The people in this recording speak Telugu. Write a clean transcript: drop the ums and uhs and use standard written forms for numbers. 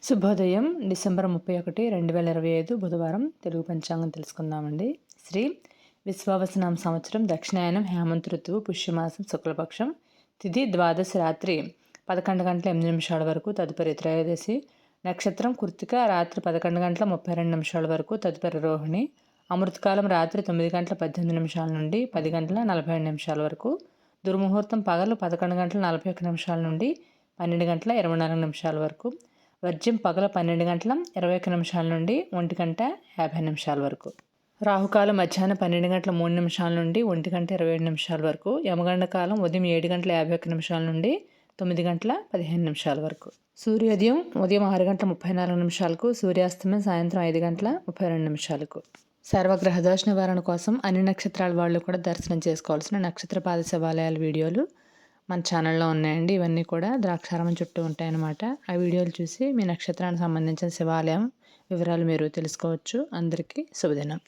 శుభోదయం డిసెంబర్ 31, 2025 బుధవారం తెలుగు పంచాంగం తెలుసుకుందామండి. శ్రీ విశ్వావసనామ సంవత్సరం దక్షిణాయనం హేమంత ఋతువు పుష్యమాసం శుక్లపక్షం తిథి ద్వాదశి రాత్రి 11 గంటల 8 నిమిషాల వరకు తదుపరి త్రయోదశి నక్షత్రం కృత్తిక రాత్రి 11 గంటల 32 నిమిషాల వరకు తదుపరి రోహిణి అమృతకాలం రాత్రి 9 గంటల 18 నిమిషాల నుండి 10 గంటల 47 నిమిషాల వరకు దుర్ముహూర్తం పగలు 11 గంటల 41 నిమిషాల నుండి 12 గంటల 24 నిమిషాల వరకు వర్జ్యం పగల 12 గంటల 21 నిమిషాల నుండి 1 గంట 50 నిమిషాల వరకు రాహుకాలం మధ్యాహ్నం 12 గంటల 3 నిమిషాల నుండి 1 గంట 27 నిమిషాల వరకు యమగండ కాలం ఉదయం 7 గంటల 51 నిమిషాల నుండి 9 గంటల 15 నిమిషాల వరకు సూర్యోదయం ఉదయం 6 గంటల 34 నిమిషాలకు సూర్యాస్తమయం సాయంత్రం 5 గంటల 32 నిమిషాలకు సర్వగ్రహ దోష నివారణ కోసం అన్ని నక్షత్రాల వాళ్ళు కూడా దర్శనం చేసుకోవాల్సిన నక్షత్ర పాద శివాలయాల వీడియోలు మన ఛానల్లో ఉన్నాయండి. ఇవన్నీ కూడా ద్రాక్షారామం చుట్టూ ఉంటాయన్నమాట. ఆ వీడియోలు చూసి మీ నక్షత్రానికి సంబంధించిన శివాలయం వివరాలు మీరు తెలుసుకోవచ్చు. అందరికీ శుభదినం.